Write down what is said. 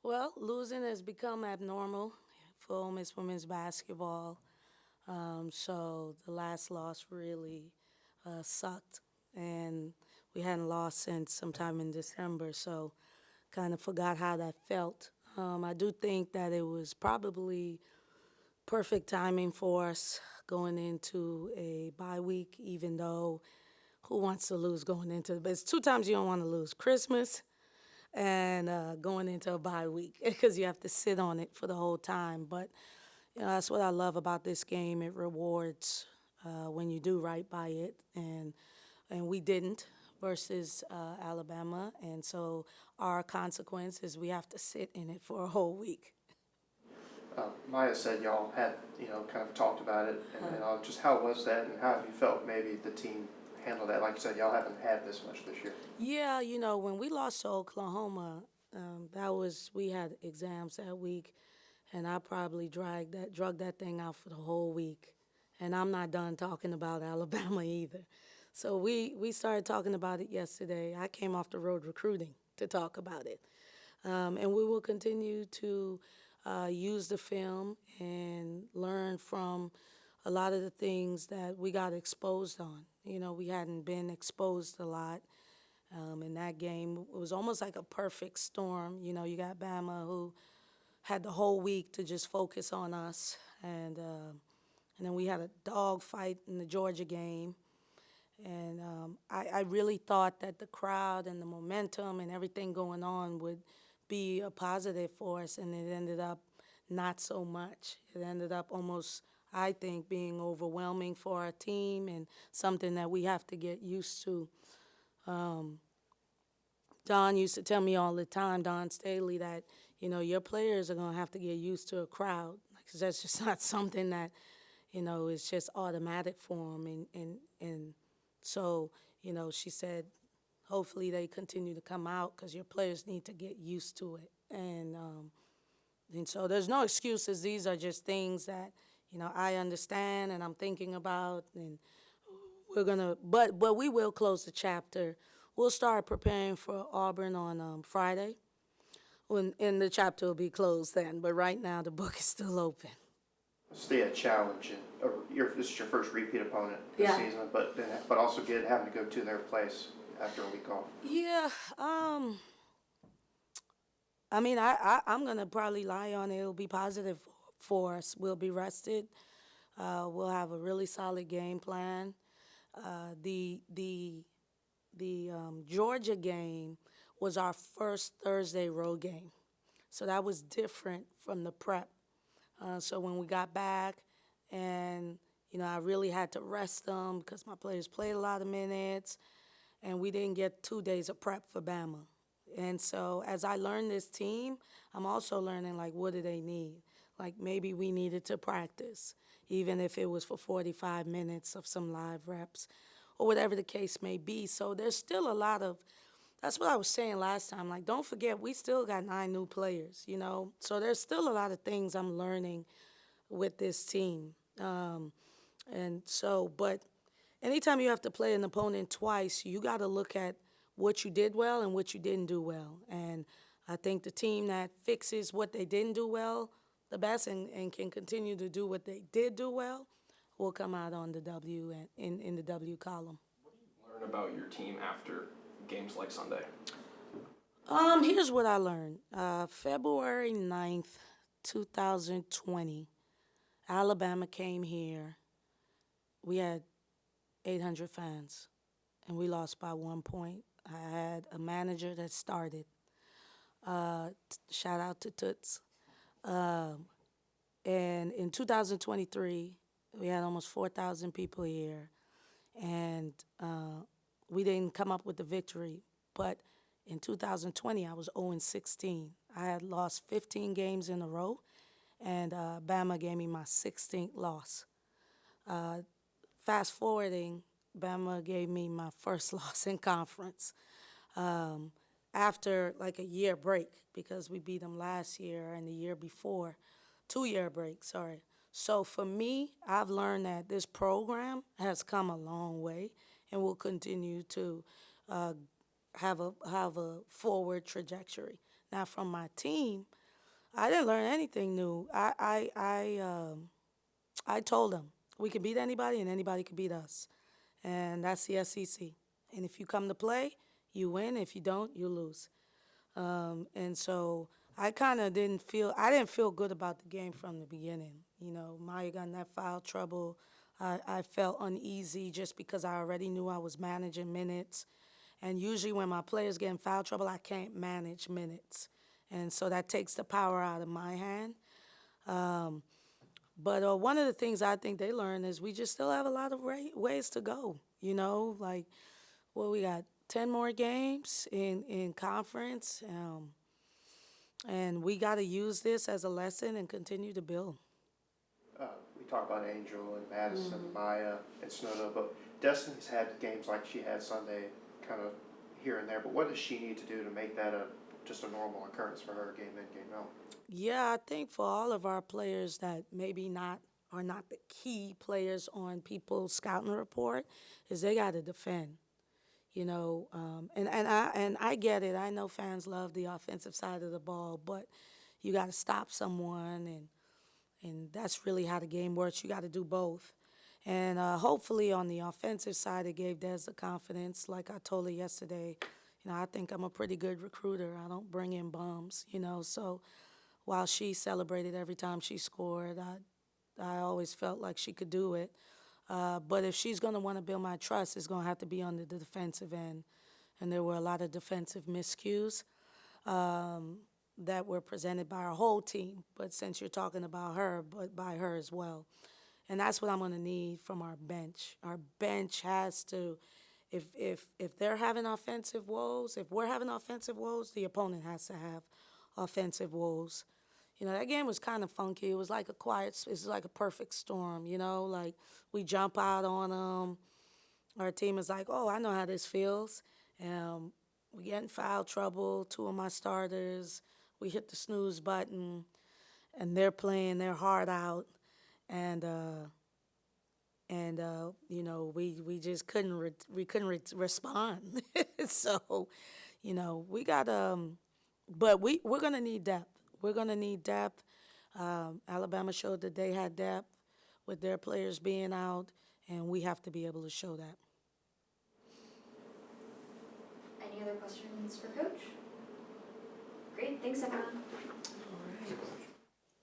Well, losing has become abnormal for Ole Miss women's basketball. So the last loss really sucked, and we hadn't lost since sometime in December. So kind of forgot how that felt. I do think that it was probably perfect timing for us going into a bye week, even though who wants to lose going into but it's two times you don't want to lose: Christmas and going into a bye week because you have to sit on it for the whole time. But that's what I love about this game. It rewards when you do right by it, and we didn't versus Alabama, and so our consequence is we have to sit in it for a whole week. Maya said y'all had, kind of talked about it, and just how was that, and how have you felt maybe the team handled that? Like you said, y'all haven't had this much this year. Yeah, when we lost to Oklahoma, that was we had exams that week, and I probably drug that thing out for the whole week, and I'm not done talking about Alabama either. So we started talking about it yesterday. I came off the road recruiting to talk about it, and we will continue to use the film and learn from a lot of the things that we got exposed on. We hadn't been exposed a lot in that game. It was almost like a perfect storm. You got Bama who had the whole week to just focus on us, and then we had a dog fight in the Georgia game. And I really thought that the crowd and the momentum and everything going on would be a positive for us, and it ended up not so much. It ended up almost, I think, being overwhelming for our team and something that we have to get used to. Um, Don used to tell me all the time, Don Staley, that your players are gonna have to get used to a crowd. Like that's just not something that is just automatic for them. And so she said, hopefully they continue to come out because your players need to get used to it. And so there's no excuses. These are just things that I understand and I'm thinking about, and but we will close the chapter. We'll start preparing for Auburn on Friday, and the chapter will be closed then. But right now, the book is still open. Stay a challenge, and this is your first repeat opponent this Yeah. season, but also having to go to their place after a week off. Yeah. I mean, I'm gonna probably lie on it. It'll be positive for us. We'll be rested. We'll have a really solid game plan. The Georgia game was our first Thursday road game, so that was different from the prep. So when we got back, and I really had to rest them because my players played a lot of minutes, and we didn't get 2 days of prep for Bama. And so as I learn this team, I'm also learning like what do they need? Like maybe we needed to practice, even if it was for 45 minutes of some live reps or whatever the case may be. So there's still a lot of that's what I was saying last time. Like, don't forget, we still got 9 new players. So there's still a lot of things I'm learning with this team. And so, but anytime you have to play an opponent twice, you got to look at what you did well and what you didn't do well. And I think the team that fixes what they didn't do well the best and can continue to do what they did do well will come out on the W and in the W column. Learn about your team after games like Sunday? Here's what I learned. February 9th, 2020, Alabama came here. We had 800 fans, and we lost by 1 point. I had a manager that started. Shout out to Toots. And in 2023, we had almost 4,000 people here, and we didn't come up with the victory. But in 2020, I was 0-16. I had lost 15 games in a row, and Bama gave me my 16th loss. Fast forwarding, Bama gave me my first loss in conference after like a year break because we beat them last year and the year before. 2 year break, sorry. So for me, I've learned that this program has come a long way and will continue to have a forward trajectory. Now, from my team, I didn't learn anything new. I told them we can beat anybody and anybody can beat us, and that's the SEC. And if you come to play, you win. If you don't, you lose. And so I didn't feel good about the game from the beginning. You know, Maya got in that foul trouble. I felt uneasy just because I already knew I was managing minutes. And usually when my players get in foul trouble, I can't manage minutes. And so that takes the power out of my hand. But one of the things I think they learned is we just still have a lot of ways to go. You know, like, well, we got 10 more games in conference, and we got to use this as a lesson and continue to build. We talk about Angel and Madison, Maya, and Snowdo, but Destiny's had games like she had Sunday, kind of here and there. But what does she need to do to make that just a normal occurrence for her, game in, game out? Yeah, I think for all of our players that maybe are not the key players on people's scouting report, is they got to defend. You know, and I get it. I know fans love the offensive side of the ball, but you got to stop someone, and that's really how the game works. You got to do both. And hopefully on the offensive side, it gave Des the confidence. Like I told her yesterday, you know, I think I'm a pretty good recruiter. I don't bring in bums, you know. So while she celebrated every time she scored, I always felt like she could do it. But if she's going to want to build my trust, it's going to have to be on the defensive end. And there were a lot of defensive miscues that were presented by our whole team. But since you're talking about her, but by her as well. And that's what I'm going to need from our bench. Our bench has to, if they're having offensive woes, if we're having offensive woes, the opponent has to have offensive woes. You know, that game was kind of funky. It was like it's like a perfect storm, you know, like we jump out on them. Our team is like, oh, I know how this feels. We get in foul trouble, two of my starters. We hit the snooze button, and they're playing their heart out. And you know, we just couldn't respond. So, you know, we got but we're gonna need depth. We're gonna need depth. Alabama showed that they had depth with their players being out, and we have to be able to show that. Any other questions for Coach? Great, thanks everyone. All right.